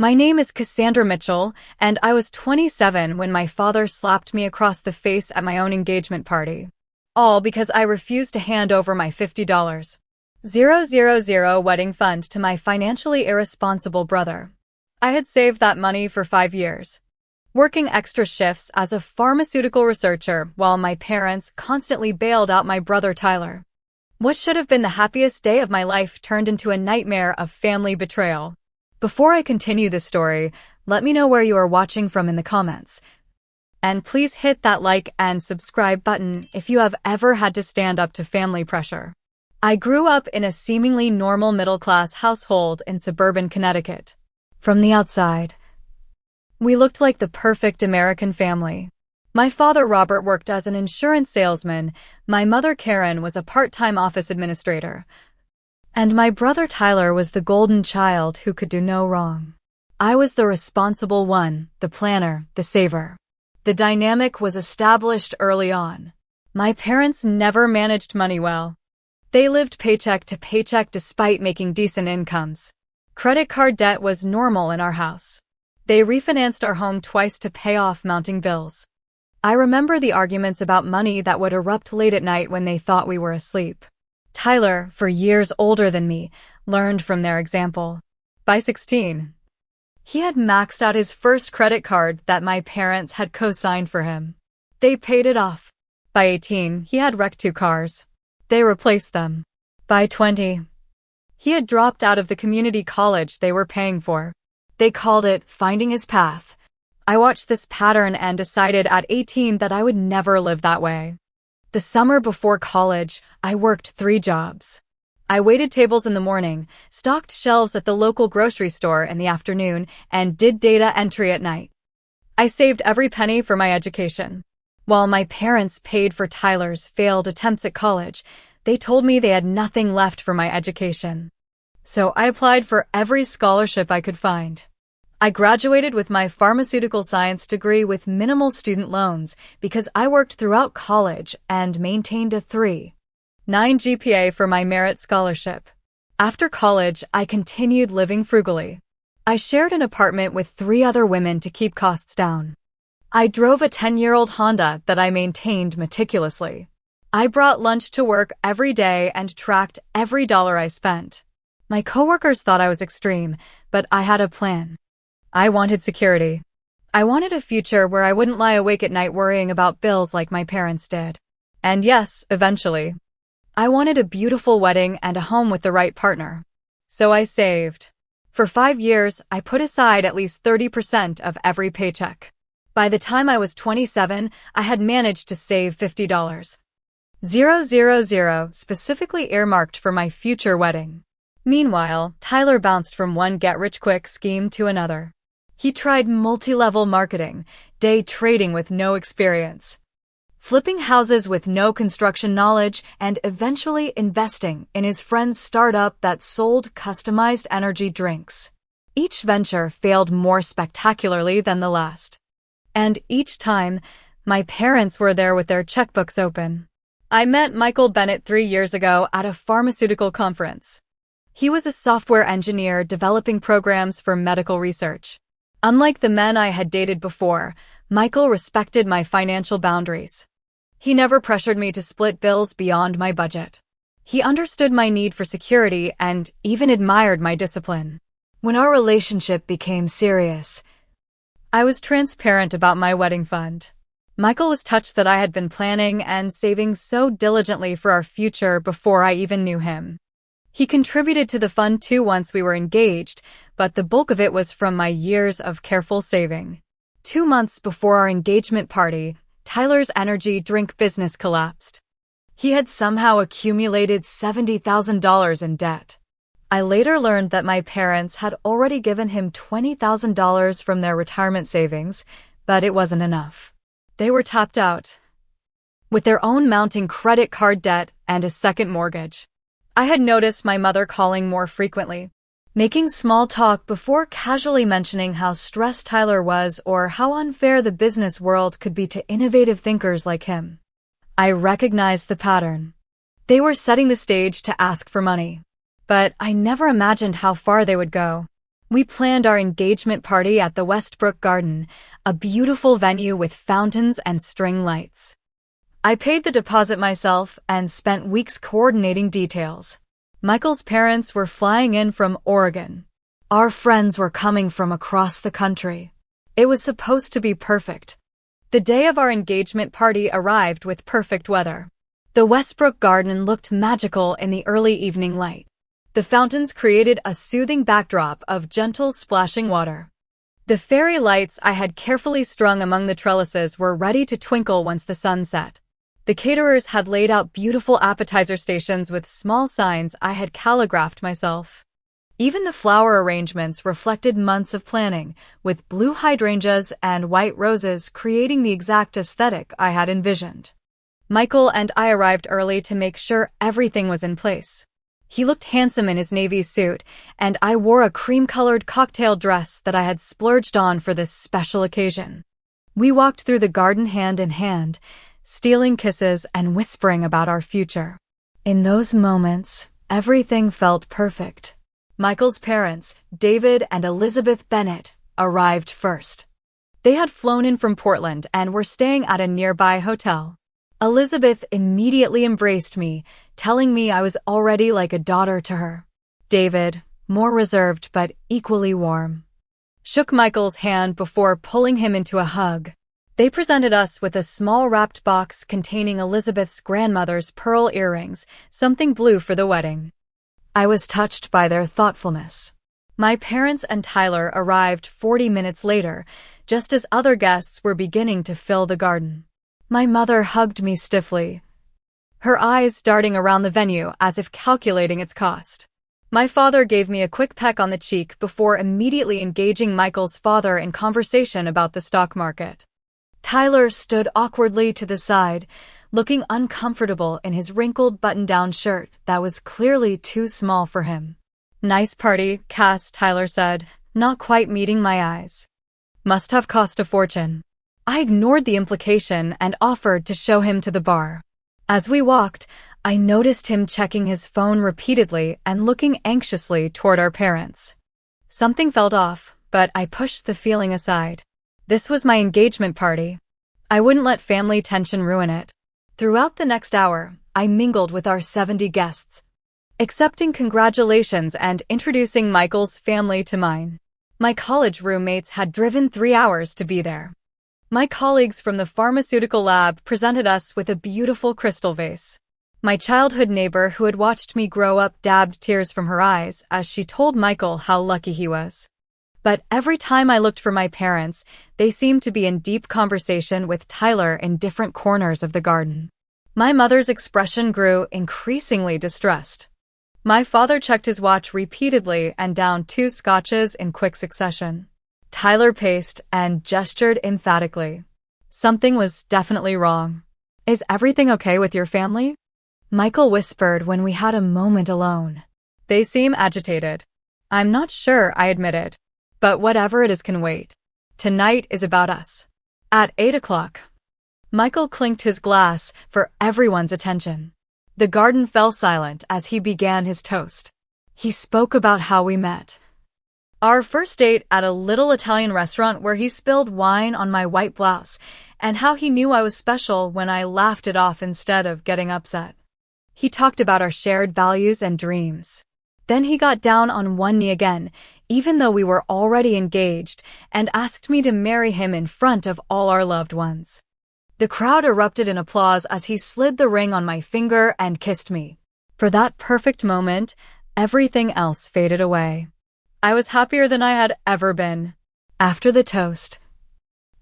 My name is Cassandra Mitchell, and I was 27 when my father slapped me across the face at my own engagement party. All because I refused to hand over my $50,000 wedding fund to my financially irresponsible brother. I had saved that money for 5 years, working extra shifts as a pharmaceutical researcher while my parents constantly bailed out my brother Tyler. What should have been the happiest day of my life turned into a nightmare of family betrayal. Before I continue this story, let me know where you are watching from in the comments. And please hit that like and subscribe button if you have ever had to stand up to family pressure. I grew up in a seemingly normal middle-class household in suburban Connecticut. From the outside, we looked like the perfect American family. My father Robert worked as an insurance salesman, my mother Karen was a part-time office administrator, and my brother Tyler was the golden child who could do no wrong. I was the responsible one, the planner, the saver. The dynamic was established early on. My parents never managed money well. They lived paycheck to paycheck despite making decent incomes. Credit card debt was normal in our house. They refinanced our home twice to pay off mounting bills. I remember the arguments about money that would erupt late at night when they thought we were asleep. Tyler, for years older than me, learned from their example. By 16, he had maxed out his first credit card that my parents had co-signed for him. They paid it off. By 18, he had wrecked 2 cars. They replaced them. By 20, he had dropped out of the community college they were paying for. They called it finding his path. I watched this pattern and decided at 18 that I would never live that way. The summer before college, I worked 3 jobs. I waited tables in the morning, stocked shelves at the local grocery store in the afternoon, and did data entry at night. I saved every penny for my education. While my parents paid for Tyler's failed attempts at college, they told me they had nothing left for my education. So I applied for every scholarship I could find. I graduated with my pharmaceutical science degree with minimal student loans because I worked throughout college and maintained a 3.9 GPA for my merit scholarship. After college, I continued living frugally. I shared an apartment with 3 other women to keep costs down. I drove a 10-year-old Honda that I maintained meticulously. I brought lunch to work every day and tracked every dollar I spent. My coworkers thought I was extreme, but I had a plan. I wanted security. I wanted a future where I wouldn't lie awake at night worrying about bills like my parents did. And yes, eventually, I wanted a beautiful wedding and a home with the right partner. So I saved. For 5 years, I put aside at least 30% of every paycheck. By the time I was 27, I had managed to save $50,000 specifically earmarked for my future wedding. Meanwhile, Tyler bounced from one get-rich-quick scheme to another. He tried multi-level marketing, day trading with no experience, flipping houses with no construction knowledge, and eventually investing in his friend's startup that sold customized energy drinks. Each venture failed more spectacularly than the last. And each time, my parents were there with their checkbooks open. I met Michael Bennett 3 years ago at a pharmaceutical conference. He was a software engineer developing programs for medical research. Unlike the men I had dated before, Michael respected my financial boundaries. He never pressured me to split bills beyond my budget. He understood my need for security and even admired my discipline. When our relationship became serious, I was transparent about my wedding fund. Michael was touched that I had been planning and saving so diligently for our future before I even knew him. He contributed to the fund too once we were engaged, but the bulk of it was from my years of careful saving. 2 months before our engagement party, Tyler's energy drink business collapsed. He had somehow accumulated $70,000 in debt. I later learned that my parents had already given him $20,000 from their retirement savings, but it wasn't enough. They were tapped out, with their own mounting credit card debt and a second mortgage. I had noticed my mother calling more frequently, making small talk before casually mentioning how stressed Tyler was or how unfair the business world could be to innovative thinkers like him. I recognized the pattern. They were setting the stage to ask for money. But I never imagined how far they would go. We planned our engagement party at the Westbrook Garden, a beautiful venue with fountains and string lights. I paid the deposit myself and spent weeks coordinating details. Michael's parents were flying in from Oregon. Our friends were coming from across the country. It was supposed to be perfect. The day of our engagement party arrived with perfect weather. The Westbrook Garden looked magical in the early evening light. The fountains created a soothing backdrop of gentle splashing water. The fairy lights I had carefully strung among the trellises were ready to twinkle once the sun set. The caterers had laid out beautiful appetizer stations with small signs I had calligraphed myself. Even the flower arrangements reflected months of planning, with blue hydrangeas and white roses creating the exact aesthetic I had envisioned. Michael and I arrived early to make sure everything was in place. He looked handsome in his navy suit, and I wore a cream-colored cocktail dress that I had splurged on for this special occasion. We walked through the garden hand in hand, stealing kisses and whispering about our future. In those moments, everything felt perfect. Michael's parents, David and Elizabeth Bennett, arrived first. They had flown in from Portland and were staying at a nearby hotel. Elizabeth immediately embraced me, telling me I was already like a daughter to her. David, more reserved but equally warm, shook Michael's hand before pulling him into a hug. They presented us with a small wrapped box containing Elizabeth's grandmother's pearl earrings, something blue for the wedding. I was touched by their thoughtfulness. My parents and Tyler arrived 40 minutes later, just as other guests were beginning to fill the garden. My mother hugged me stiffly, her eyes darting around the venue as if calculating its cost. My father gave me a quick peck on the cheek before immediately engaging Michael's father in conversation about the stock market. Tyler stood awkwardly to the side, looking uncomfortable in his wrinkled button-down shirt that was clearly too small for him. "Nice party, Cass," Tyler said, not quite meeting my eyes. "Must have cost a fortune." I ignored the implication and offered to show him to the bar. As we walked, I noticed him checking his phone repeatedly and looking anxiously toward our parents. Something felt off, but I pushed the feeling aside. This was my engagement party. I wouldn't let family tension ruin it. Throughout the next hour, I mingled with our 70 guests, accepting congratulations and introducing Michael's family to mine. My college roommates had driven 3 hours to be there. My colleagues from the pharmaceutical lab presented us with a beautiful crystal vase. My childhood neighbor who had watched me grow up dabbed tears from her eyes as she told Michael how lucky he was. But every time I looked for my parents, they seemed to be in deep conversation with Tyler in different corners of the garden. My mother's expression grew increasingly distressed. My father checked his watch repeatedly and downed 2 scotches in quick succession. Tyler paced and gestured emphatically. Something was definitely wrong. "Is everything okay with your family?" Michael whispered when we had a moment alone. "They seem agitated." "I'm not sure," I admitted. "But whatever it is can wait. Tonight is about us." At 8 o'clock, Michael clinked his glass for everyone's attention. The garden fell silent as he began his toast. He spoke about how we met. Our first date at a little Italian restaurant where he spilled wine on my white blouse, and how he knew I was special when I laughed it off instead of getting upset. He talked about our shared values and dreams. Then he got down on one knee again, even though we were already engaged, and asked me to marry him in front of all our loved ones. The crowd erupted in applause as he slid the ring on my finger and kissed me. For that perfect moment, everything else faded away. I was happier than I had ever been. After the toast,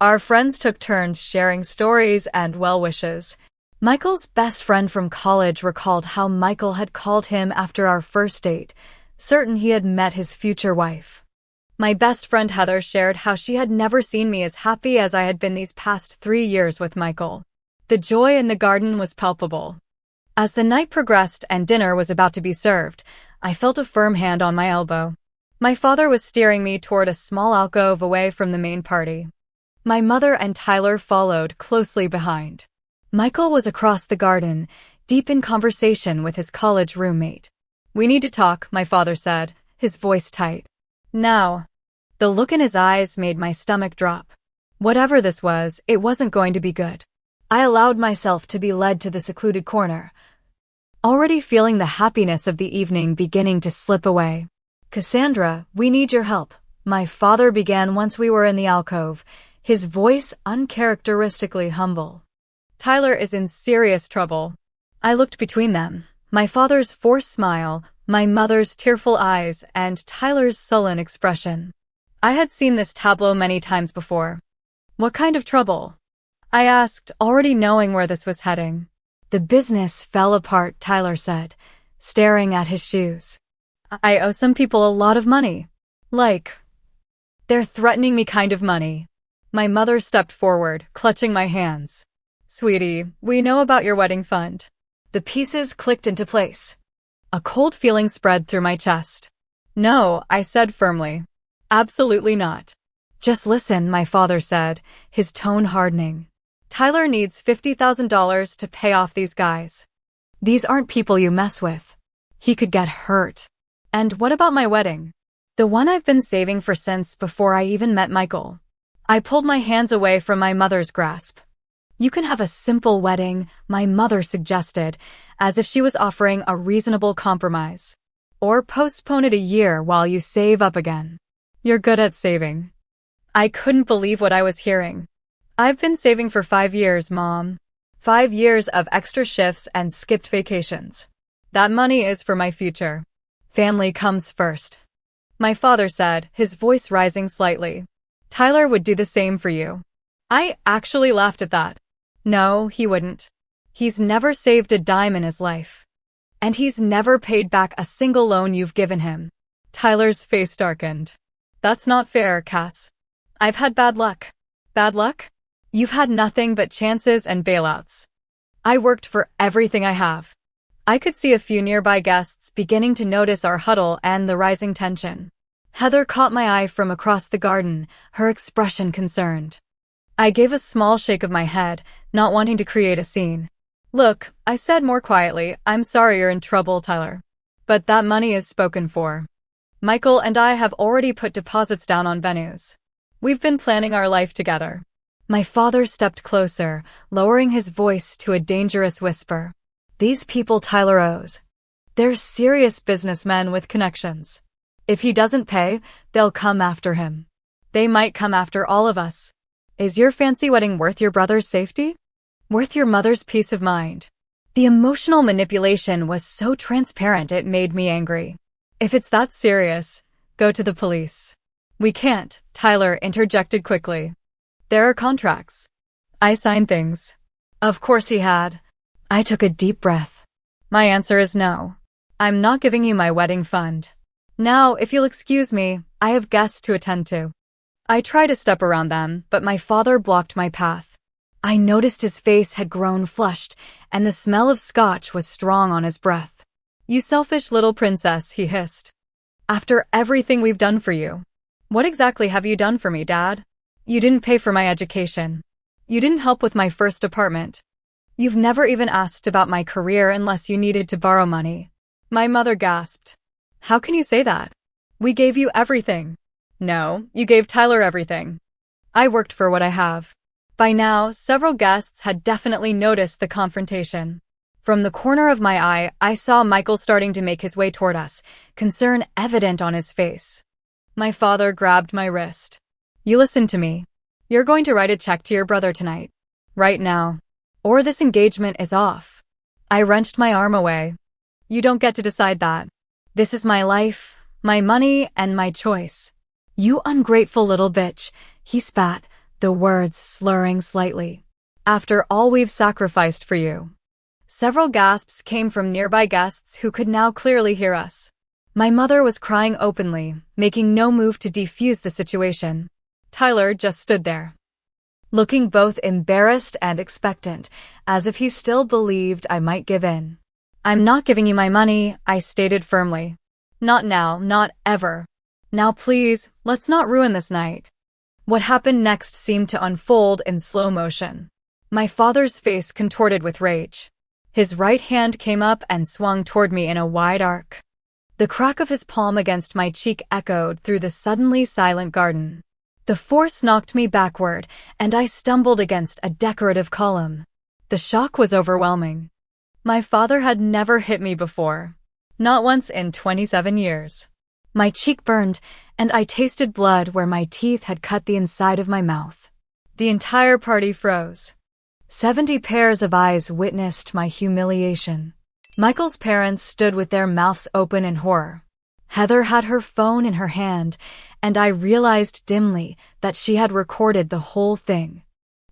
our friends took turns sharing stories and well wishes. Michael's best friend from college recalled how Michael had called him after our first date, certain he had met his future wife. My best friend Heather shared how she had never seen me as happy as I had been these past 3 years with Michael. The joy in the garden was palpable. As the night progressed and dinner was about to be served, I felt a firm hand on my elbow. My father was steering me toward a small alcove away from the main party. My mother and Tyler followed closely behind. Michael was across the garden, deep in conversation with his college roommate. "We need to talk," my father said, his voice tight. Now. The look in his eyes made my stomach drop. Whatever this was, it wasn't going to be good. I allowed myself to be led to the secluded corner, already feeling the happiness of the evening beginning to slip away. "Cassandra, we need your help," my father began once we were in the alcove, his voice uncharacteristically humble. "Tyler is in serious trouble." I looked between them, my father's forced smile, my mother's tearful eyes, and Tyler's sullen expression. I had seen this tableau many times before. "What kind of trouble?" I asked, already knowing where this was heading. "The business fell apart," Tyler said, staring at his shoes. "I owe some people a lot of money. They're threatening me kind of money." My mother stepped forward, clutching my hands. "Sweetie, we know about your wedding fund." The pieces clicked into place. A cold feeling spread through my chest. "No," I said firmly. "Absolutely not." "Just listen," my father said, his tone hardening. "Tyler needs $50,000 to pay off these guys. These aren't people you mess with. He could get hurt." "And what about my wedding? The one I've been saving for since before I even met Michael." I pulled my hands away from my mother's grasp. "You can have a simple wedding," my mother suggested, as if she was offering a reasonable compromise. "Or postpone it a year while you save up again. You're good at saving." I couldn't believe what I was hearing. "I've been saving for 5 years, Mom. 5 years of extra shifts and skipped vacations. That money is for my future. Family comes first." My father said, his voice rising slightly. "Tyler would do the same for you." I actually laughed at that. "No, he wouldn't. He's never saved a dime in his life. And he's never paid back a single loan you've given him." Tyler's face darkened. "That's not fair, Cass. I've had bad luck." "Bad luck? You've had nothing but chances and bailouts. I worked for everything I have." I could see a few nearby guests beginning to notice our huddle and the rising tension. Heather caught my eye from across the garden, her expression concerned. I gave a small shake of my head, not wanting to create a scene. "Look," I said more quietly, "I'm sorry you're in trouble, Tyler. But that money is spoken for. Michael and I have already put deposits down on venues. We've been planning our life together." My father stepped closer, lowering his voice to a dangerous whisper. "These people Tyler owes. They're serious businessmen with connections. If he doesn't pay, they'll come after him. They might come after all of us. Is your fancy wedding worth your brother's safety? Worth your mother's peace of mind?" The emotional manipulation was so transparent it made me angry. "If it's that serious, go to the police." "We can't," Tyler interjected quickly. "There are contracts. I signed things." Of course he had. I took a deep breath. "My answer is no. I'm not giving you my wedding fund. Now, if you'll excuse me, I have guests to attend to." I tried to step around them, but my father blocked my path. I noticed his face had grown flushed, and the smell of scotch was strong on his breath. "You selfish little princess," he hissed. "After everything we've done for you. What exactly have you done for me, Dad? You didn't pay for my education. You didn't help with my first apartment. You've never even asked about my career unless you needed to borrow money." My mother gasped. "How can you say that? We gave you everything." "No, you gave Tyler everything. I worked for what I have." By now, several guests had definitely noticed the confrontation. From the corner of my eye, I saw Michael starting to make his way toward us, concern evident on his face. My father grabbed my wrist. "You listen to me. You're going to write a check to your brother tonight. Right now. Or this engagement is off." I wrenched my arm away. "You don't get to decide that. This is my life, my money, and my choice." "You ungrateful little bitch," he spat, the words slurring slightly. "After all we've sacrificed for you." Several gasps came from nearby guests who could now clearly hear us. My mother was crying openly, making no move to defuse the situation. Tyler just stood there, looking both embarrassed and expectant, as if he still believed I might give in. "I'm not giving you my money," I stated firmly. "Not now, not ever. Now please, let's not ruin this night." What happened next seemed to unfold in slow motion. My father's face contorted with rage. His right hand came up and swung toward me in a wide arc. The crack of his palm against my cheek echoed through the suddenly silent garden. The force knocked me backward, and I stumbled against a decorative column. The shock was overwhelming. My father had never hit me before. Not once in 27 years. My cheek burned, and I tasted blood where my teeth had cut the inside of my mouth. The entire party froze. 70 pairs of eyes witnessed my humiliation. Michael's parents stood with their mouths open in horror. Heather had her phone in her hand, and I realized dimly that she had recorded the whole thing.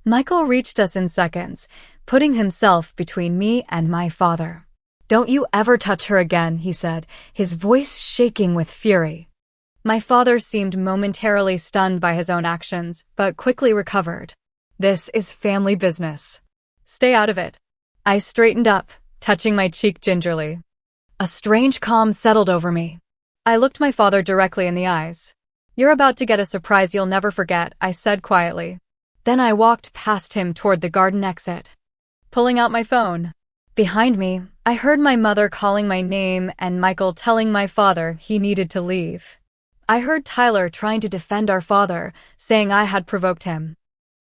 Michael reached us in seconds, putting himself between me and my father. "Don't you ever touch her again," he said, his voice shaking with fury. My father seemed momentarily stunned by his own actions, but quickly recovered. "This is family business. Stay out of it." I straightened up, touching my cheek gingerly. A strange calm settled over me. I looked my father directly in the eyes. "You're about to get a surprise you'll never forget," I said quietly. Then I walked past him toward the garden exit, pulling out my phone. Behind me, I heard my mother calling my name and Michael telling my father he needed to leave. I heard Tyler trying to defend our father, saying I had provoked him.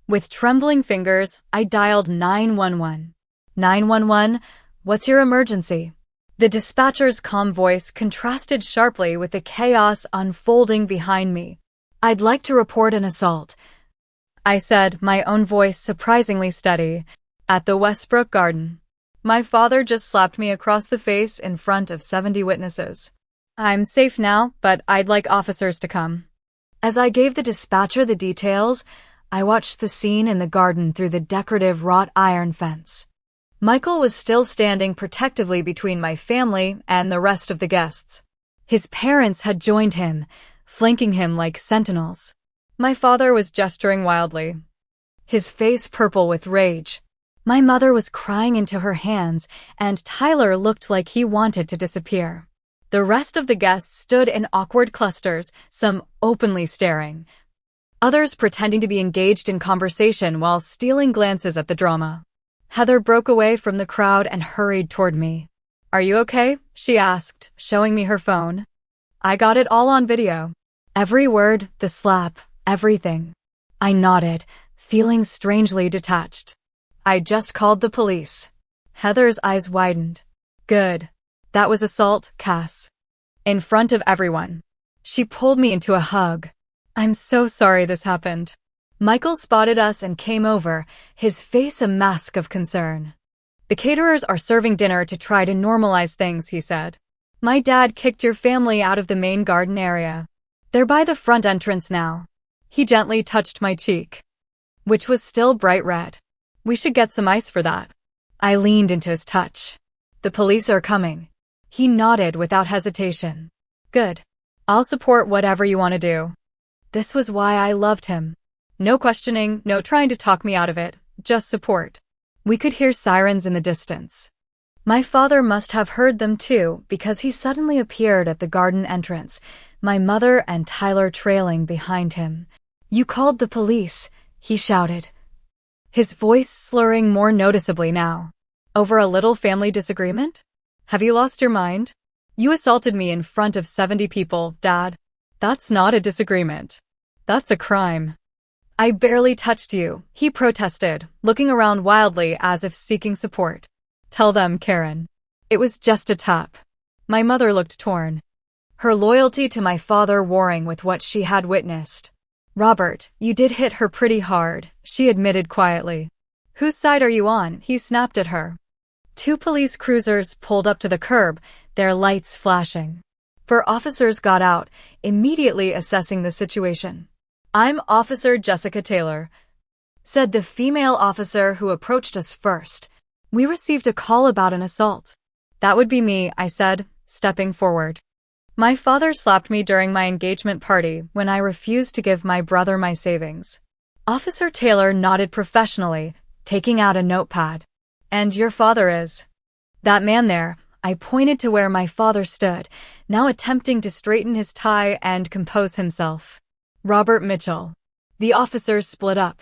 With trembling fingers, I dialed 911. 911, what's your emergency? The dispatcher's calm voice contrasted sharply with the chaos unfolding behind me. "I'd like to report an assault," I said, my own voice surprisingly steady, "at the Westbrook Garden." My father just slapped me across the face in front of 70 witnesses. "I'm safe now, but I'd like officers to come." As I gave the dispatcher the details, I watched the scene in the garden through the decorative wrought iron fence. Michael was still standing protectively between my family and the rest of the guests. His parents had joined him, flanking him like sentinels. My father was gesturing wildly, his face purple with rage. My mother was crying into her hands, and Tyler looked like he wanted to disappear. The rest of the guests stood in awkward clusters, some openly staring, others pretending to be engaged in conversation while stealing glances at the drama. Heather broke away from the crowd and hurried toward me. "Are you okay?" she asked, showing me her phone. "I got it all on video. Every word, the slap, everything." I nodded, feeling strangely detached. "I just called the police." Heather's eyes widened. "Good. That was assault, Cass." In front of everyone. She pulled me into a hug. "I'm so sorry this happened." Michael spotted us and came over, his face a mask of concern. "The caterers are serving dinner to try to normalize things," he said. "My dad kicked your family out of the main garden area. They're by the front entrance now." He gently touched my cheek, which was still bright red. "We should get some ice for that." I leaned into his touch. "The police are coming." He nodded without hesitation. "Good. I'll support whatever you want to do." This was why I loved him. No questioning, no trying to talk me out of it, just support. We could hear sirens in the distance. My father must have heard them too, because he suddenly appeared at the garden entrance, my mother and Tyler trailing behind him. "You called the police," he shouted, his voice slurring more noticeably now. "Over a little family disagreement? Have you lost your mind? You assaulted me in front of 70 people, Dad. That's not a disagreement. That's a crime." "I barely touched you," he protested, looking around wildly as if seeking support. "Tell them, Karen. It was just a tap." My mother looked torn, her loyalty to my father warring with what she had witnessed. "Robert, you did hit her pretty hard," she admitted quietly. "Whose side are you on?" he snapped at her. 2 police cruisers pulled up to the curb, their lights flashing. 4 officers got out, immediately assessing the situation. "I'm Officer Jessica Taylor," said the female officer who approached us first. "We received a call about an assault." "That would be me," I said, stepping forward. My father slapped me during my engagement party when I refused to give my brother my savings. Officer Taylor nodded professionally, taking out a notepad. "And your father is?" "That man there." I pointed to where my father stood, now attempting to straighten his tie and compose himself. "Robert Mitchell." The officers split up,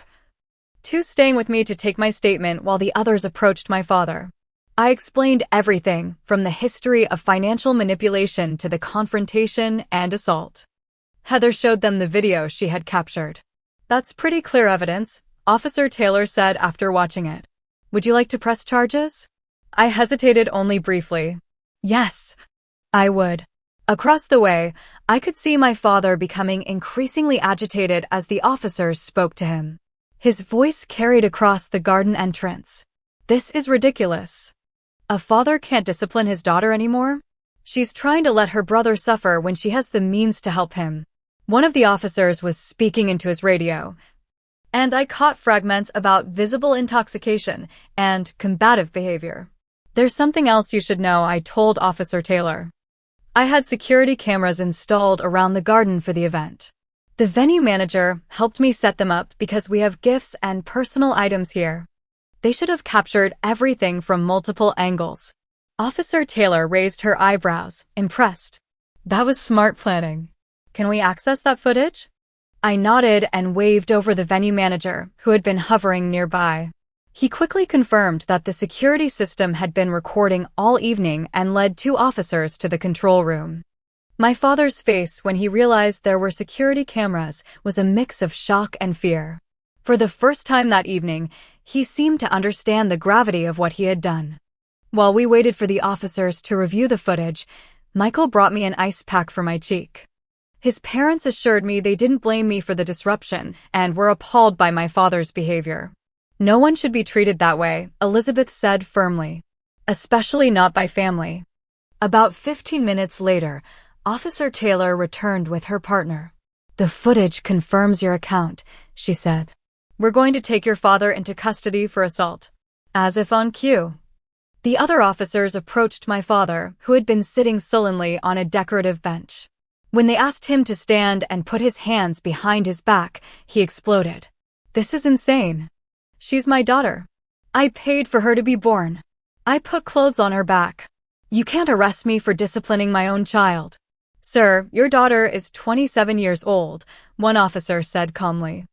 2 staying with me to take my statement while the others approached my father. I explained everything from the history of financial manipulation to the confrontation and assault. Heather showed them the video she had captured. "That's pretty clear evidence," Officer Taylor said after watching it. "Would you like to press charges?" I hesitated only briefly. Yes, I would. Across the way, I could see my father becoming increasingly agitated as the officers spoke to him. His voice carried across the garden entrance. "This is ridiculous. A father can't discipline his daughter anymore? She's trying to let her brother suffer when she has the means to help him." One of the officers was speaking into his radio, and I caught fragments about visible intoxication and combative behavior. "There's something else you should know," I told Officer Taylor. I had security cameras installed around the garden for the event. The venue manager helped me set them up because we have gifts and personal items here. They should have captured everything from multiple angles. Officer Taylor raised her eyebrows, impressed. "That was smart planning. Can we access that footage?" I nodded and waved over the venue manager, who had been hovering nearby. He quickly confirmed that the security system had been recording all evening and led 2 officers to the control room. My father's face when he realized there were security cameras was a mix of shock and fear. For the first time that evening, he seemed to understand the gravity of what he had done. While we waited for the officers to review the footage, Michael brought me an ice pack for my cheek. His parents assured me they didn't blame me for the disruption and were appalled by my father's behavior. "No one should be treated that way," Elizabeth said firmly. "Especially not by family." About 15 minutes later, Officer Taylor returned with her partner. "The footage confirms your account," she said. "We're going to take your father into custody for assault." As if on cue. The other officers approached my father, who had been sitting sullenly on a decorative bench. When they asked him to stand and put his hands behind his back, he exploded. "This is insane. She's my daughter. I paid for her to be born. I put clothes on her back. You can't arrest me for disciplining my own child." "Sir, your daughter is 27 years old," one officer said calmly.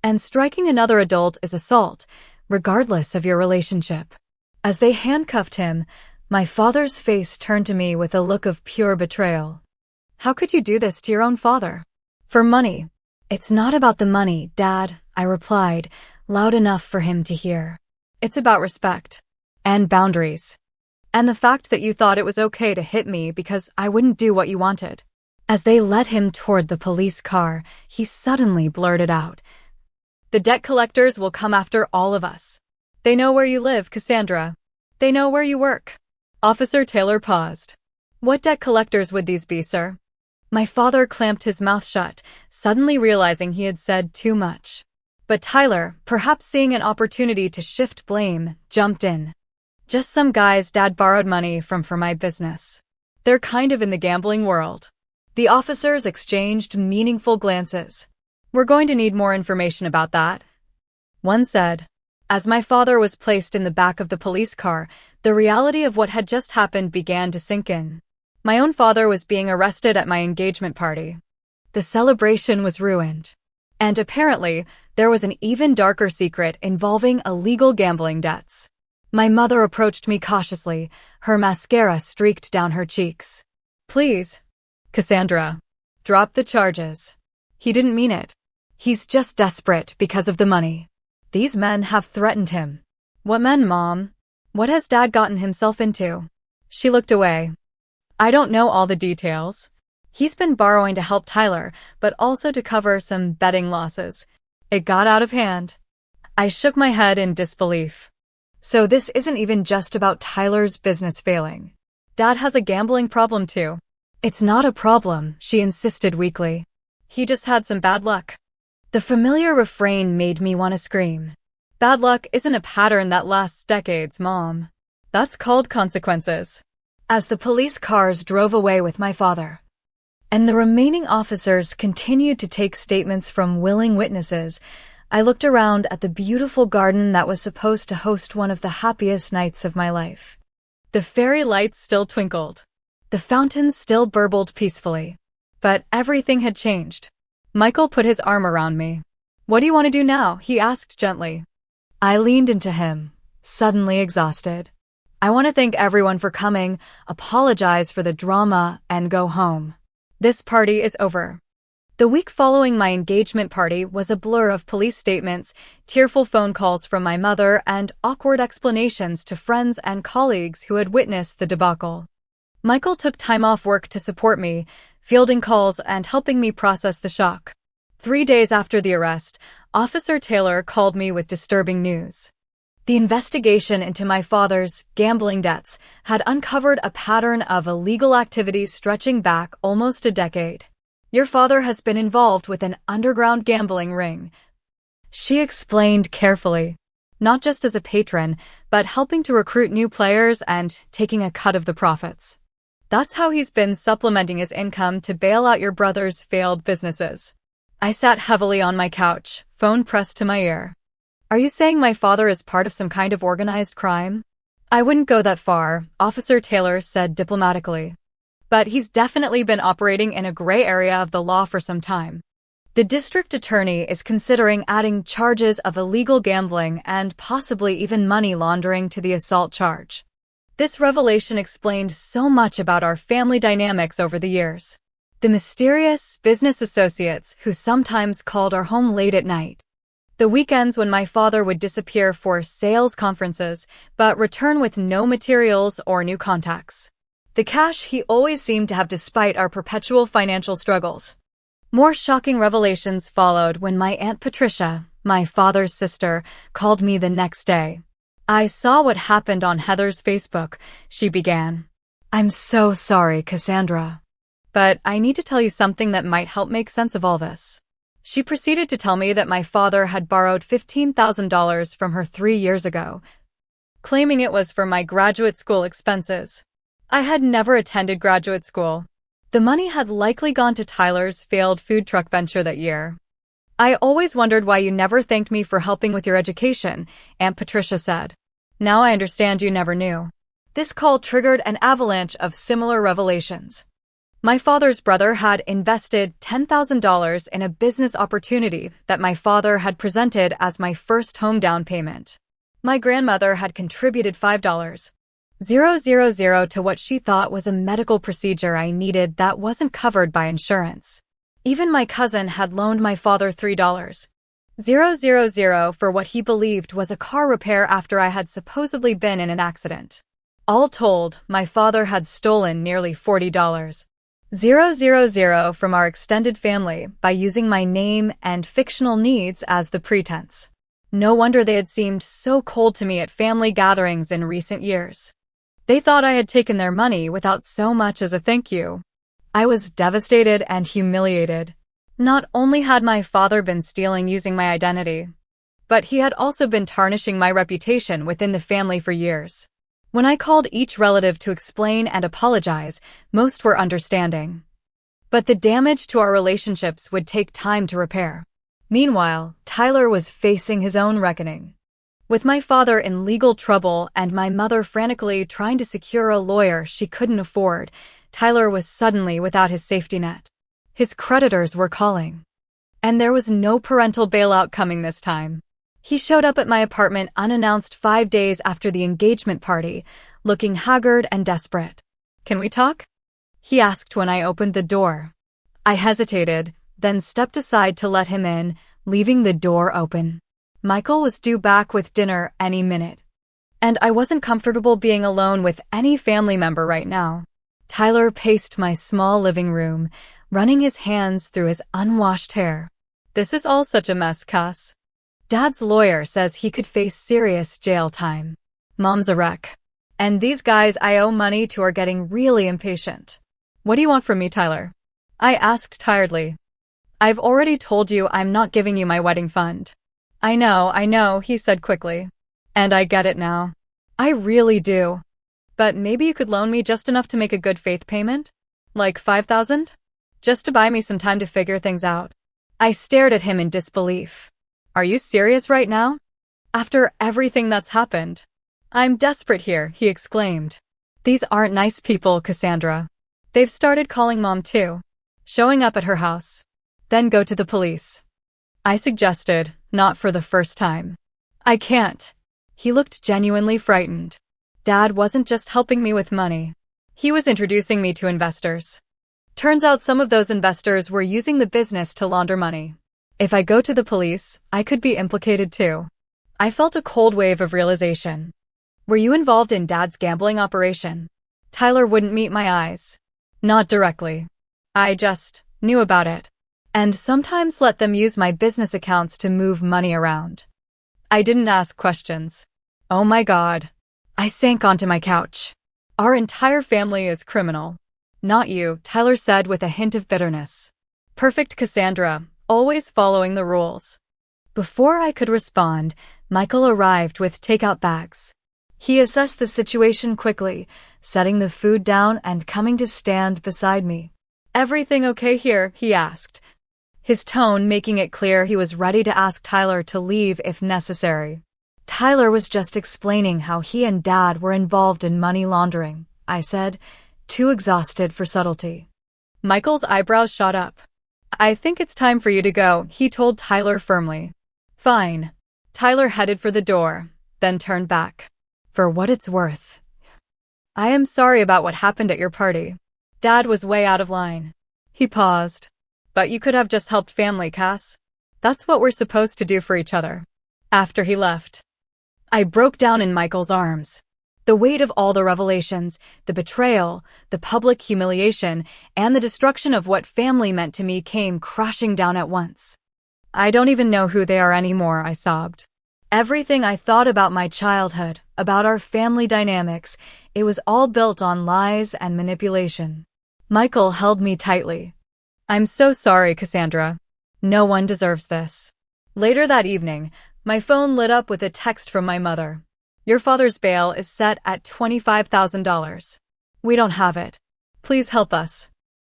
"And striking another adult is assault, regardless of your relationship." As they handcuffed him, my father's face turned to me with a look of pure betrayal. "How could you do this to your own father?" "For money." "It's not about the money, Dad," I replied, loud enough for him to hear. "It's about respect. And boundaries. And the fact that you thought it was okay to hit me because I wouldn't do what you wanted." As they led him toward the police car, he suddenly blurted out, "The debt collectors will come after all of us. They know where you live, Cassandra. They know where you work." Officer Taylor paused. "What debt collectors would these be, sir?" My father clamped his mouth shut, suddenly realizing he had said too much. But Tyler, perhaps seeing an opportunity to shift blame, jumped in. "Just some guys Dad borrowed money from for my business. They're kind of in the gambling world." The officers exchanged meaningful glances. "We're going to need more information about that," one said. As my father was placed in the back of the police car, the reality of what had just happened began to sink in. My own father was being arrested at my engagement party. The celebration was ruined. And apparently, there was an even darker secret involving illegal gambling debts. My mother approached me cautiously, her mascara streaked down her cheeks. "Please, Cassandra, drop the charges." He didn't mean it. He's just desperate because of the money. These men have threatened him. "What men, Mom? What has Dad gotten himself into?" She looked away. "I don't know all the details. He's been borrowing to help Tyler, but also to cover some betting losses. It got out of hand." I shook my head in disbelief. "So this isn't even just about Tyler's business failing. Dad has a gambling problem too." "It's not a problem," she insisted weakly. "He just had some bad luck." The familiar refrain made me want to scream. Bad luck isn't a pattern that lasts decades, Mom. That's called consequences. As the police cars drove away with my father, and the remaining officers continued to take statements from willing witnesses, I looked around at the beautiful garden that was supposed to host one of the happiest nights of my life. The fairy lights still twinkled. The fountains still burbled peacefully. But everything had changed. Michael put his arm around me. "What do you want to do now?" he asked gently. I leaned into him, suddenly exhausted. I want to thank everyone for coming, apologize for the drama, and go home. This party is over. The week following my engagement party was a blur of police statements, tearful phone calls from my mother, and awkward explanations to friends and colleagues who had witnessed the debacle. Michael took time off work to support me, fielding calls and helping me process the shock. 3 days after the arrest, Officer Taylor called me with disturbing news. The investigation into my father's gambling debts had uncovered a pattern of illegal activities stretching back almost a decade. Your father has been involved with an underground gambling ring, she explained carefully. Not just as a patron, but helping to recruit new players and taking a cut of the profits. That's how he's been supplementing his income to bail out your brother's failed businesses. I sat heavily on my couch, phone pressed to my ear. Are you saying my father is part of some kind of organized crime? I wouldn't go that far, Officer Taylor said diplomatically. But he's definitely been operating in a gray area of the law for some time. The district attorney is considering adding charges of illegal gambling and possibly even money laundering to the assault charge. This revelation explained so much about our family dynamics over the years. The mysterious business associates who sometimes called our home late at night. The weekends when my father would disappear for sales conferences, but return with no materials or new contacts. The cash he always seemed to have despite our perpetual financial struggles. More shocking revelations followed when my Aunt Patricia, my father's sister, called me the next day. I saw what happened on Heather's Facebook, she began. I'm so sorry, Cassandra. But I need to tell you something that might help make sense of all this. She proceeded to tell me that my father had borrowed $15,000 from her 3 years ago, claiming it was for my graduate school expenses. I had never attended graduate school. The money had likely gone to Tyler's failed food truck venture that year. I always wondered why you never thanked me for helping with your education, Aunt Patricia said. Now I understand you never knew. This call triggered an avalanche of similar revelations. My father's brother had invested $10,000 in a business opportunity that my father had presented as my first home down payment. My grandmother had contributed $5,000 to what she thought was a medical procedure I needed that wasn't covered by insurance. Even my cousin had loaned my father $3,000 for what he believed was a car repair after I had supposedly been in an accident. All told, my father had stolen nearly $40,000 from our extended family by using my name and fictional needs as the pretense. No wonder they had seemed so cold to me at family gatherings in recent years. They thought I had taken their money without so much as a thank you. I was devastated and humiliated. Not only had my father been stealing using my identity, but he had also been tarnishing my reputation within the family for years. When I called each relative to explain and apologize, most were understanding. But the damage to our relationships would take time to repair. Meanwhile, Tyler was facing his own reckoning. With my father in legal trouble and my mother frantically trying to secure a lawyer she couldn't afford, Tyler was suddenly without his safety net. His creditors were calling. And there was no parental bailout coming this time. He showed up at my apartment unannounced 5 days after the engagement party, looking haggard and desperate. Can we talk? He asked when I opened the door. I hesitated, then stepped aside to let him in, leaving the door open. Michael was due back with dinner any minute. And I wasn't comfortable being alone with any family member right now. Tyler paced my small living room, running his hands through his unwashed hair. This is all such a mess, Cass. Dad's lawyer says he could face serious jail time. Mom's a wreck. And these guys I owe money to are getting really impatient. What do you want from me, Tyler? I asked tiredly. I've already told you I'm not giving you my wedding fund. I know, he said quickly. And I get it now. I really do. But maybe you could loan me just enough to make a good faith payment? Like $5,000? Just to buy me some time to figure things out. I stared at him in disbelief. Are you serious right now? After everything that's happened? I'm desperate here, he exclaimed. These aren't nice people, Cassandra. They've started calling Mom too. Showing up at her house. Then go to the police. I suggested, not for the first time. I can't. He looked genuinely frightened. Dad wasn't just helping me with money. He was introducing me to investors. Turns out some of those investors were using the business to launder money. If I go to the police, I could be implicated too. I felt a cold wave of realization. Were you involved in Dad's gambling operation? Tyler wouldn't meet my eyes. Not directly. I just knew about it. And sometimes let them use my business accounts to move money around. I didn't ask questions. Oh my God. I sank onto my couch. Our entire family is criminal. Not you, Tyler said with a hint of bitterness. Perfect Cassandra, always following the rules. Before I could respond, Michael arrived with takeout bags. He assessed the situation quickly, setting the food down and coming to stand beside me. Everything okay here? He asked, his tone making it clear he was ready to ask Tyler to leave if necessary. Tyler was just explaining how he and Dad were involved in money laundering, I said, too exhausted for subtlety. Michael's eyebrows shot up. I think it's time for you to go, he told Tyler firmly. Fine. Tyler headed for the door, then turned back. For what it's worth. I am sorry about what happened at your party. Dad was way out of line. He paused. But you could have just helped family, Cass. That's what we're supposed to do for each other. After he left, I broke down in Michael's arms. The weight of all the revelations, the betrayal, the public humiliation, and the destruction of what family meant to me came crashing down at once. I don't even know who they are anymore, I sobbed. Everything I thought about my childhood, about our family dynamics, it was all built on lies and manipulation. Michael held me tightly. I'm so sorry, Cassandra. No one deserves this. Later that evening, my phone lit up with a text from my mother. Your father's bail is set at $25,000. We don't have it. Please help us.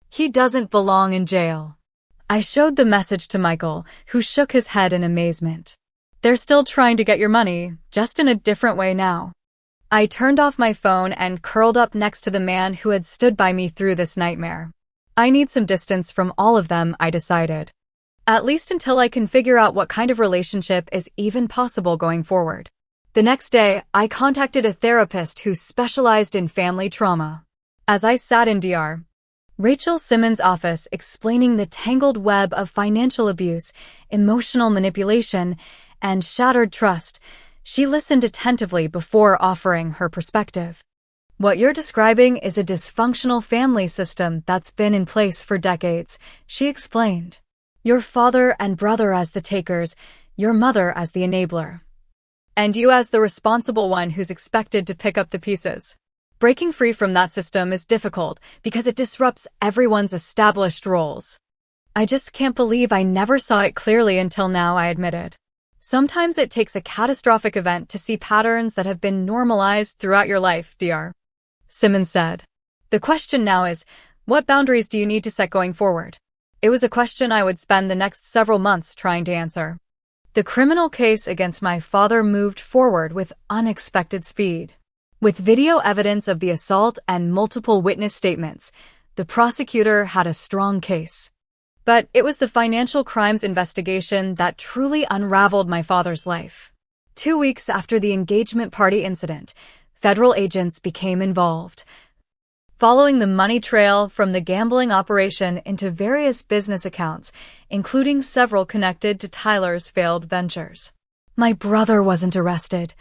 He doesn't belong in jail. I showed the message to Michael, who shook his head in amazement. They're still trying to get your money, just in a different way now. I turned off my phone and curled up next to the man who had stood by me through this nightmare. I need some distance from all of them, I decided. At least until I can figure out what kind of relationship is even possible going forward. The next day, I contacted a therapist who specialized in family trauma. As I sat in Dr. Rachel Simmons' office explaining the tangled web of financial abuse, emotional manipulation, and shattered trust, she listened attentively before offering her perspective. What you're describing is a dysfunctional family system that's been in place for decades, she explained. Your father and brother as the takers, your mother as the enabler. And you as the responsible one who's expected to pick up the pieces. Breaking free from that system is difficult because it disrupts everyone's established roles. I just can't believe I never saw it clearly until now, I admitted. Sometimes it takes a catastrophic event to see patterns that have been normalized throughout your life, Dr. Simmons said. The question now is, what boundaries do you need to set going forward? It was a question I would spend the next several months trying to answer. The criminal case against my father moved forward with unexpected speed. With video evidence of the assault and multiple witness statements, the prosecutor had a strong case. But it was the financial crimes investigation that truly unraveled my father's life. 2 weeks after the engagement party incident, federal agents became involved, following the money trail from the gambling operation into various business accounts, including several connected to Tyler's failed ventures. My brother wasn't arrested,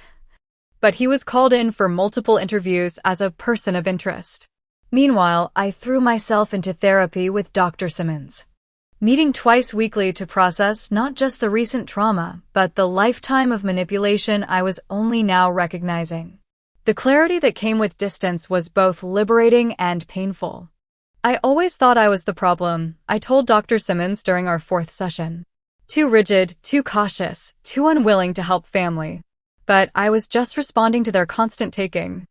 but he was called in for multiple interviews as a person of interest. Meanwhile, I threw myself into therapy with Dr. Simmons, meeting twice weekly to process not just the recent trauma, but the lifetime of manipulation I was only now recognizing. The clarity that came with distance was both liberating and painful. I always thought I was the problem, I told Dr. Simmons during our 4th session. Too rigid, too cautious, too unwilling to help family. But I was just responding to their constant taking.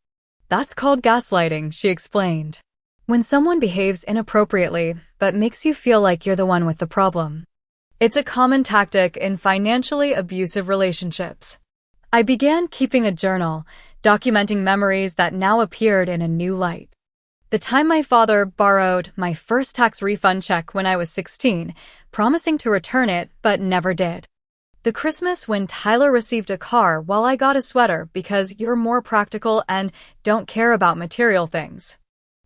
That's called gaslighting, she explained. When someone behaves inappropriately, but makes you feel like you're the one with the problem. It's a common tactic in financially abusive relationships. I began keeping a journal, documenting memories that now appeared in a new light. The time my father borrowed my first tax refund check when I was 16, promising to return it but never did. The The Christmas when Tyler received a car while I got a sweater because you're more practical and don't care about material things.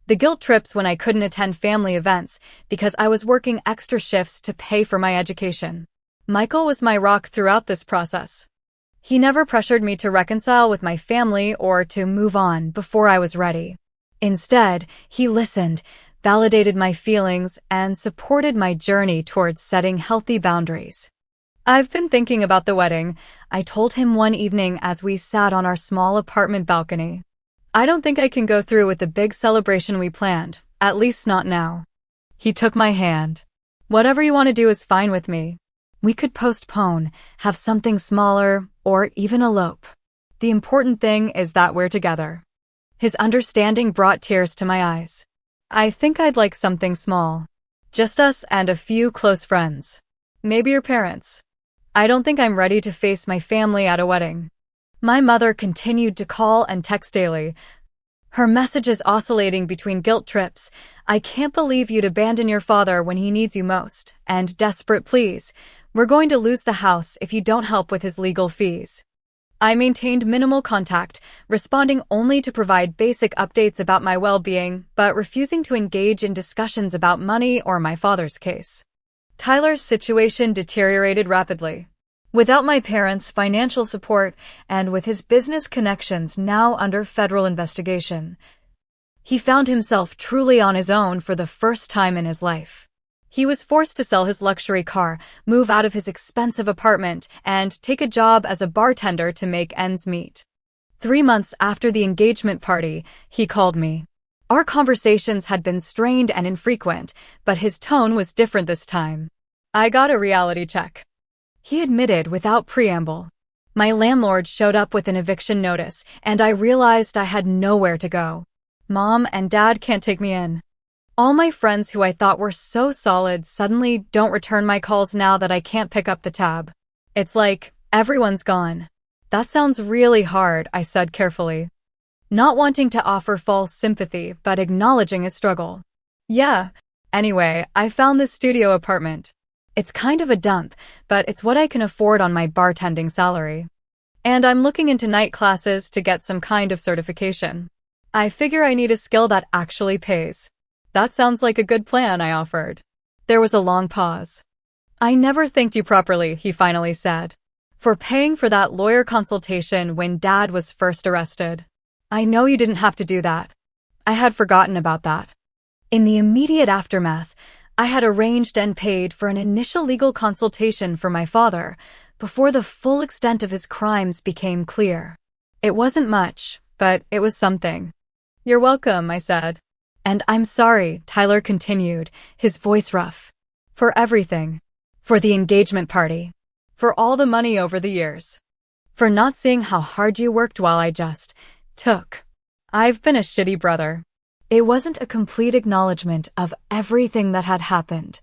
The guilt trips when I couldn't attend family events because I was working extra shifts to pay for my education. Michael was my rock throughout this process. He never pressured me to reconcile with my family or to move on before I was ready. Instead, he listened, validated my feelings, and supported my journey towards setting healthy boundaries. I've been thinking about the wedding, I told him one evening as we sat on our small apartment balcony. I don't think I can go through with the big celebration we planned, at least not now. He took my hand. Whatever you want to do is fine with me. We could postpone, have something smaller, or even elope. The important thing is that we're together. His understanding brought tears to my eyes. I think I'd like something small. Just us and a few close friends. Maybe your parents. I don't think I'm ready to face my family at a wedding. My mother continued to call and text daily. Her messages oscillating between guilt trips, I can't believe you'd abandon your father when he needs you most, and desperate pleas, we're going to lose the house if you don't help with his legal fees. I maintained minimal contact, responding only to provide basic updates about my well-being, but refusing to engage in discussions about money or my father's case. Tyler's situation deteriorated rapidly. Without my parents' financial support and with his business connections now under federal investigation, he found himself truly on his own for the first time in his life. He was forced to sell his luxury car, move out of his expensive apartment, and take a job as a bartender to make ends meet. 3 months after the engagement party, he called me. Our conversations had been strained and infrequent, but his tone was different this time. I got a reality check. He admitted without preamble. My landlord showed up with an eviction notice, and I realized I had nowhere to go. Mom and Dad can't take me in. All my friends who I thought were so solid suddenly don't return my calls now that I can't pick up the tab. It's like, everyone's gone. That sounds really hard, I said carefully. Not wanting to offer false sympathy, but acknowledging his struggle. Yeah. Anyway, I found this studio apartment. It's kind of a dump, but it's what I can afford on my bartending salary. And I'm looking into night classes to get some kind of certification. I figure I need a skill that actually pays. That sounds like a good plan, I offered. There was a long pause. I never thanked you properly, he finally said, for paying for that lawyer consultation when Dad was first arrested. I know you didn't have to do that. I had forgotten about that. In the immediate aftermath, I had arranged and paid for an initial legal consultation for my father before the full extent of his crimes became clear. It wasn't much, but it was something. You're welcome, I said. And I'm sorry, Tyler continued, his voice rough. For everything. For the engagement party. For all the money over the years. For not seeing how hard you worked while I just took. I've been a shitty brother. It wasn't a complete acknowledgement of everything that had happened.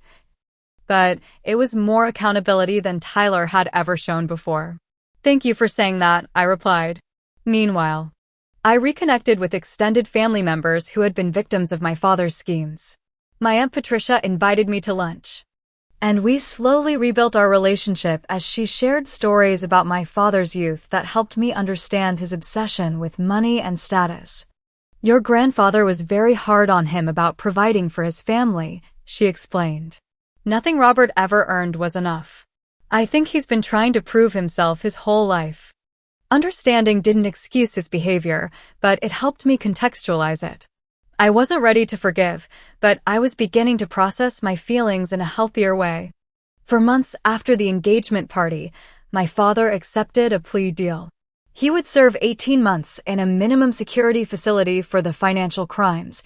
But it was more accountability than Tyler had ever shown before. Thank you for saying that, I replied. Meanwhile, I reconnected with extended family members who had been victims of my father's schemes. My Aunt Patricia invited me to lunch. And we slowly rebuilt our relationship as she shared stories about my father's youth that helped me understand his obsession with money and status. Your grandfather was very hard on him about providing for his family, she explained. Nothing Robert ever earned was enough. I think he's been trying to prove himself his whole life. Understanding didn't excuse his behavior, but it helped me contextualize it. I wasn't ready to forgive, but I was beginning to process my feelings in a healthier way. For months after the engagement party, my father accepted a plea deal. He would serve 18 months in a minimum security facility for the financial crimes,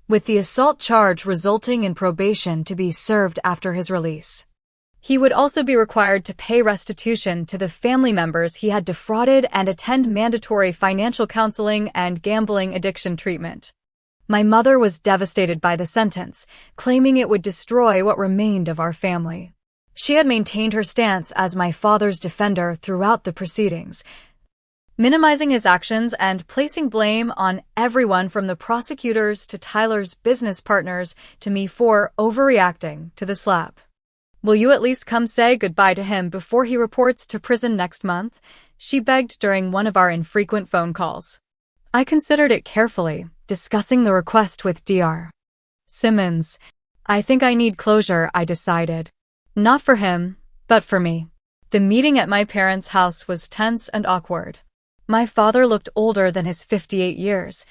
with the assault charge resulting in probation to be served after his release. He would also be required to pay restitution to the family members he had defrauded and attend mandatory financial counseling and gambling addiction treatment. My mother was devastated by the sentence, claiming it would destroy what remained of our family. She had maintained her stance as my father's defender throughout the proceedings, minimizing his actions and placing blame on everyone from the prosecutors to Tyler's business partners to me for overreacting to the slap. Will you at least come say goodbye to him before he reports to prison next month? She begged during one of our infrequent phone calls. I considered it carefully, discussing the request with Dr. Simmons. I think I need closure, I decided. Not for him, but for me. The meeting at my parents' house was tense and awkward. My father looked older than his 58 years,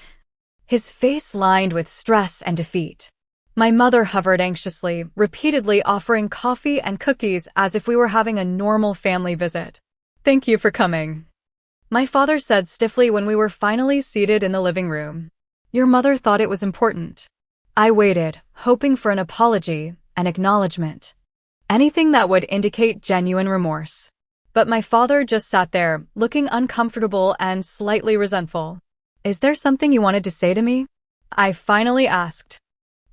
his face lined with stress and defeat. My mother hovered anxiously, repeatedly offering coffee and cookies as if we were having a normal family visit. Thank you for coming, my father said stiffly when we were finally seated in the living room. Your mother thought it was important. I waited, hoping for an apology, an acknowledgement. Anything that would indicate genuine remorse. But my father just sat there, looking uncomfortable and slightly resentful. Is there something you wanted to say to me? I finally asked.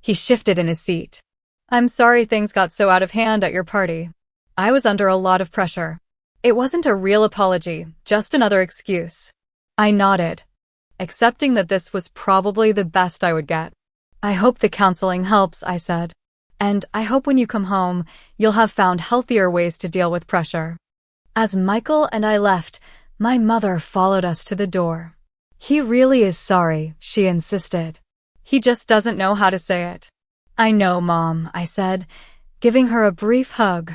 He shifted in his seat. I'm sorry things got so out of hand at your party. I was under a lot of pressure. It wasn't a real apology, just another excuse. I nodded, accepting that this was probably the best I would get. I hope the counseling helps, I said. And I hope when you come home, you'll have found healthier ways to deal with pressure. As Michael and I left, my mother followed us to the door. He really is sorry, she insisted. He just doesn't know how to say it. I know, Mom, I said, giving her a brief hug.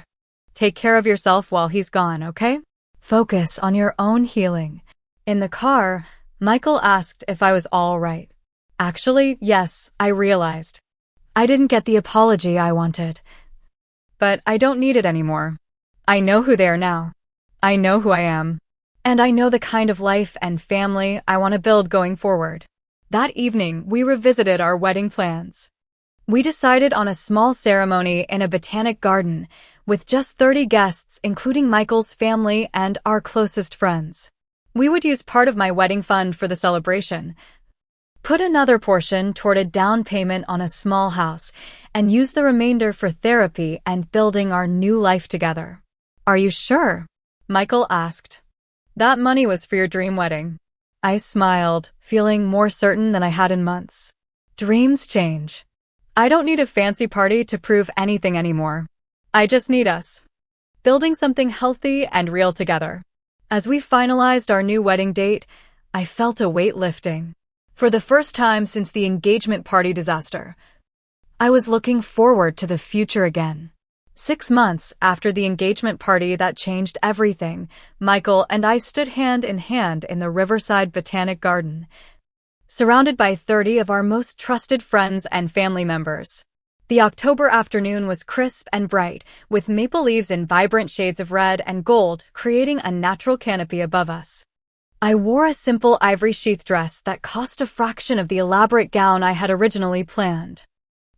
Take care of yourself while he's gone, okay? Focus on your own healing. In the car, Michael asked if I was all right. Actually, yes, I realized. I didn't get the apology I wanted. But I don't need it anymore. I know who they are now. I know who I am. And I know the kind of life and family I want to build going forward. That evening, we revisited our wedding plans. We decided on a small ceremony in a botanic garden with just 30 guests, including Michael's family and our closest friends. We would use part of my wedding fund for the celebration, put another portion toward a down payment on a small house, and use the remainder for therapy and building our new life together. Are you sure? Michael asked. That money was for your dream wedding. I smiled, feeling more certain than I had in months. Dreams change. I don't need a fancy party to prove anything anymore. I just need us. Building something healthy and real together. As we finalized our new wedding date, I felt a weight lifting. For the first time since the engagement party disaster, I was looking forward to the future again. 6 months after the engagement party that changed everything, Michael and I stood hand in hand in the Riverside Botanic Garden, surrounded by 30 of our most trusted friends and family members. The October afternoon was crisp and bright, with maple leaves in vibrant shades of red and gold creating a natural canopy above us. I wore a simple ivory sheath dress that cost a fraction of the elaborate gown I had originally planned.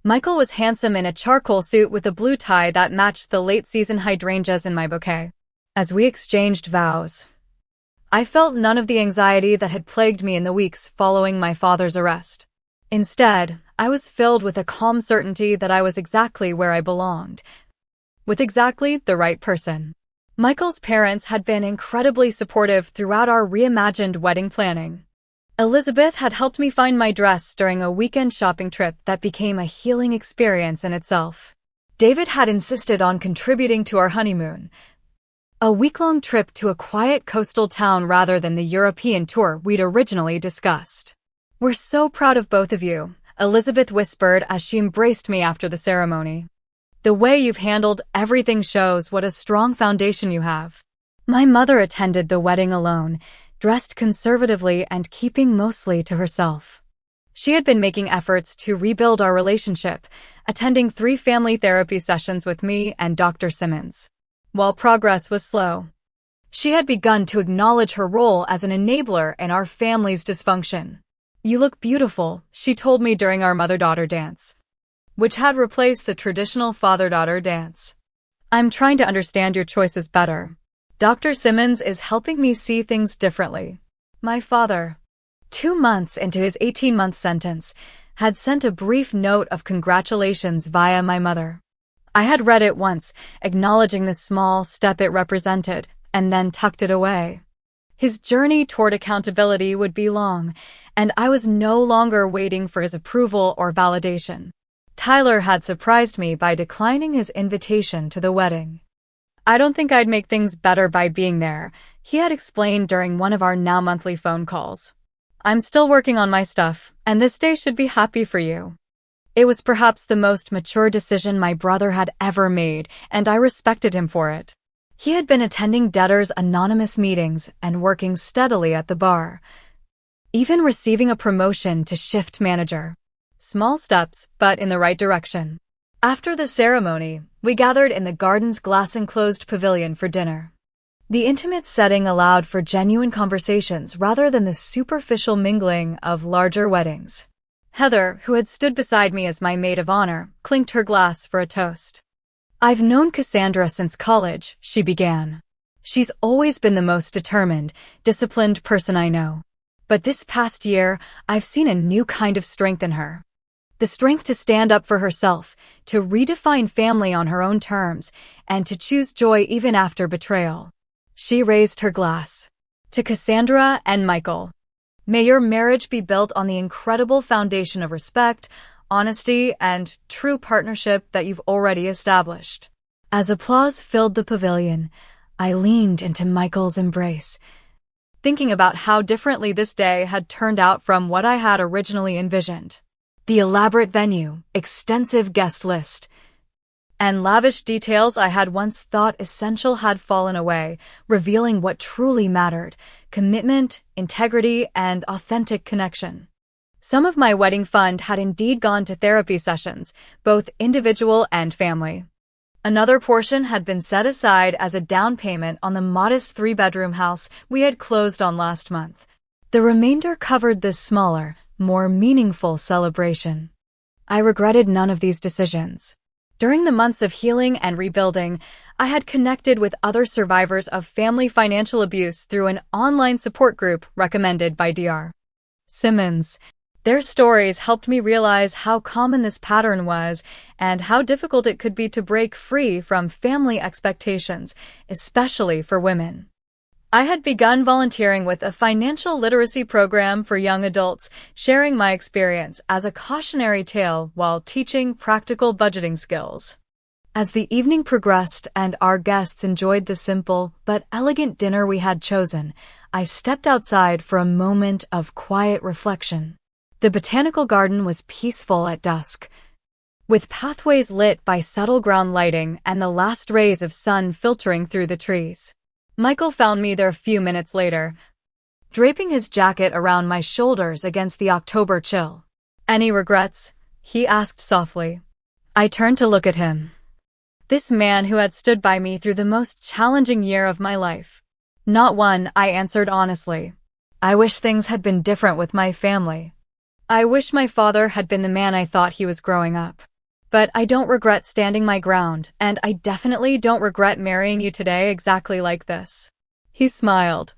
Michael was handsome in a charcoal suit with a blue tie that matched the late-season hydrangeas in my bouquet. As we exchanged vows, I felt none of the anxiety that had plagued me in the weeks following my father's arrest. Instead, I was filled with a calm certainty that I was exactly where I belonged, with exactly the right person. Michael's parents had been incredibly supportive throughout our reimagined wedding planning. Elizabeth had helped me find my dress during a weekend shopping trip that became a healing experience in itself. David had insisted on contributing to our honeymoon, a week-long trip to a quiet coastal town rather than the European tour we'd originally discussed. We're so proud of both of you, Elizabeth whispered as she embraced me after the ceremony. The way you've handled everything shows what a strong foundation you have. My mother attended the wedding alone, dressed conservatively and keeping mostly to herself. She had been making efforts to rebuild our relationship, attending 3 family therapy sessions with me and Dr. Simmons. While progress was slow, she had begun to acknowledge her role as an enabler in our family's dysfunction. You look beautiful, she told me during our mother-daughter dance, which had replaced the traditional father-daughter dance. I'm trying to understand your choices better. Dr. Simmons is helping me see things differently. My father, 2 months into his 18-month sentence, had sent a brief note of congratulations via my mother. I had read it once, acknowledging the small step it represented, and then tucked it away. His journey toward accountability would be long, and I was no longer waiting for his approval or validation. Tyler had surprised me by declining his invitation to the wedding. "I don't think I'd make things better by being there," he had explained during one of our now monthly phone calls. "I'm still working on my stuff, and this day should be happy for you." It was perhaps the most mature decision my brother had ever made, and I respected him for it. He had been attending Debtors Anonymous meetings and working steadily at the bar, even receiving a promotion to shift manager. Small steps, but in the right direction. After the ceremony, we gathered in the garden's glass-enclosed pavilion for dinner. The intimate setting allowed for genuine conversations rather than the superficial mingling of larger weddings. Heather, who had stood beside me as my maid of honor, clinked her glass for a toast. "I've known Cassandra since college," she began. "She's always been the most determined, disciplined person I know. But this past year, I've seen a new kind of strength in her. The strength to stand up for herself, to redefine family on her own terms, and to choose joy even after betrayal." She raised her glass. "To Cassandra and Michael. May your marriage be built on the incredible foundation of respect, honesty, and true partnership that you've already established." As applause filled the pavilion, I leaned into Michael's embrace, thinking about how differently this day had turned out from what I had originally envisioned. The elaborate venue, extensive guest list, and lavish details I had once thought essential had fallen away, revealing what truly mattered: commitment, integrity, and authentic connection. Some of my wedding fund had indeed gone to therapy sessions, both individual and family. Another portion had been set aside as a down payment on the modest 3-bedroom house we had closed on last month. The remainder covered this smaller, more meaningful celebration. I regretted none of these decisions. During the months of healing and rebuilding, I had connected with other survivors of family financial abuse through an online support group recommended by Dr. Simmons. Their stories helped me realize how common this pattern was and how difficult it could be to break free from family expectations, especially for women. I had begun volunteering with a financial literacy program for young adults, sharing my experience as a cautionary tale while teaching practical budgeting skills. As the evening progressed and our guests enjoyed the simple but elegant dinner we had chosen, I stepped outside for a moment of quiet reflection. The botanical garden was peaceful at dusk, with pathways lit by subtle ground lighting and the last rays of sun filtering through the trees. Michael found me there a few minutes later, draping his jacket around my shoulders against the October chill. "Any regrets?" he asked softly. I turned to look at him. This man who had stood by me through the most challenging year of my life. "Not one," I answered honestly. "I wish things had been different with my family. I wish my father had been the man I thought he was growing up. But I don't regret standing my ground, and I definitely don't regret marrying you today exactly like this." He smiled,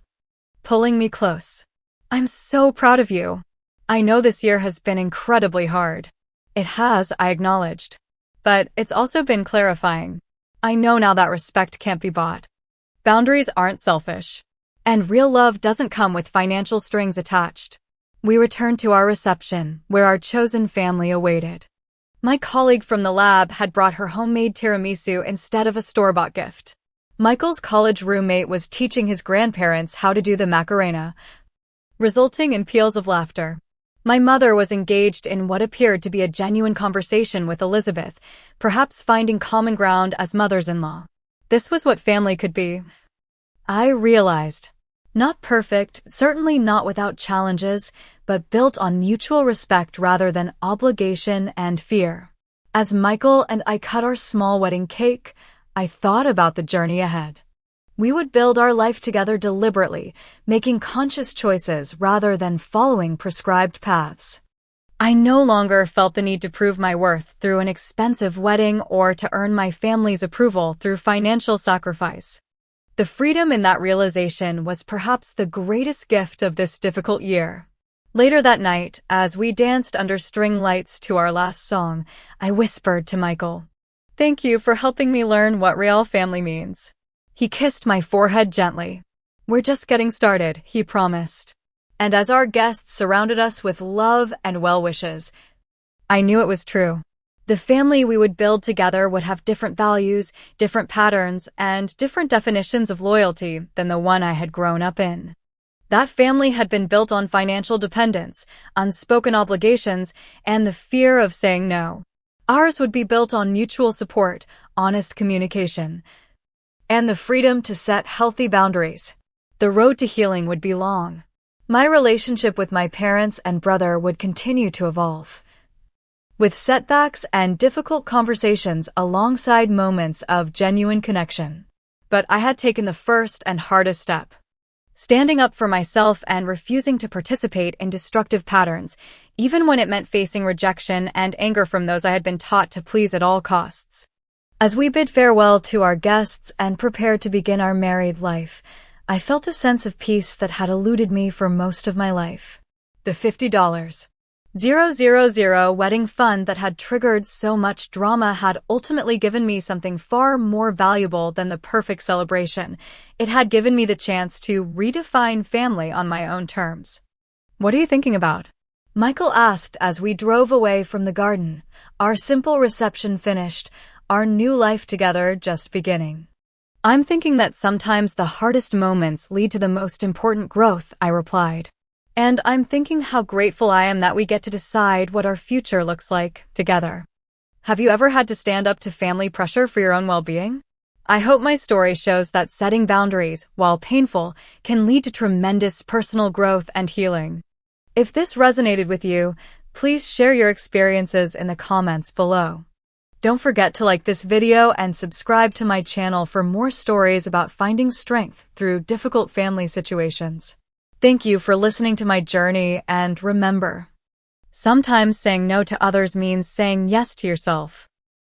pulling me close. "I'm so proud of you. I know this year has been incredibly hard." "It has," I acknowledged. "But it's also been clarifying. I know now that respect can't be bought. Boundaries aren't selfish. And real love doesn't come with financial strings attached." We returned to our reception, where our chosen family awaited. My colleague from the lab had brought her homemade tiramisu instead of a store-bought gift. Michael's college roommate was teaching his grandparents how to do the Macarena, resulting in peals of laughter. My mother was engaged in what appeared to be a genuine conversation with Elizabeth, perhaps finding common ground as mothers-in-law. This was what family could be. I realized. Not perfect, certainly not without challenges, but built on mutual respect rather than obligation and fear. As Michael and I cut our small wedding cake, I thought about the journey ahead. We would build our life together deliberately, making conscious choices rather than following prescribed paths. I no longer felt the need to prove my worth through an expensive wedding or to earn my family's approval through financial sacrifice. The freedom in that realization was perhaps the greatest gift of this difficult year. Later that night, as we danced under string lights to our last song, I whispered to Michael, "Thank you for helping me learn what real family means." He kissed my forehead gently. "We're just getting started," he promised. And as our guests surrounded us with love and well wishes, I knew it was true. The family we would build together would have different values, different patterns, and different definitions of loyalty than the one I had grown up in. That family had been built on financial dependence, unspoken obligations, and the fear of saying no. Ours would be built on mutual support, honest communication, and the freedom to set healthy boundaries. The road to healing would be long. My relationship with my parents and brother would continue to evolve, with setbacks and difficult conversations alongside moments of genuine connection. But I had taken the first and hardest step, standing up for myself and refusing to participate in destructive patterns, even when it meant facing rejection and anger from those I had been taught to please at all costs. As we bid farewell to our guests and prepared to begin our married life, I felt a sense of peace that had eluded me for most of my life. The $50,000 wedding fund that had triggered so much drama had ultimately given me something far more valuable than the perfect celebration. It had given me the chance to redefine family on my own terms. "What are you thinking about?" Michael asked as we drove away from the garden, our simple reception finished, our new life together just beginning. "I'm thinking that sometimes the hardest moments lead to the most important growth," I replied. "And I'm thinking how grateful I am that we get to decide what our future looks like together." Have you ever had to stand up to family pressure for your own well-being? I hope my story shows that setting boundaries, while painful, can lead to tremendous personal growth and healing. If this resonated with you, please share your experiences in the comments below. Don't forget to like this video and subscribe to my channel for more stories about finding strength through difficult family situations. Thank you for listening to my journey, and remember, sometimes saying no to others means saying yes to yourself.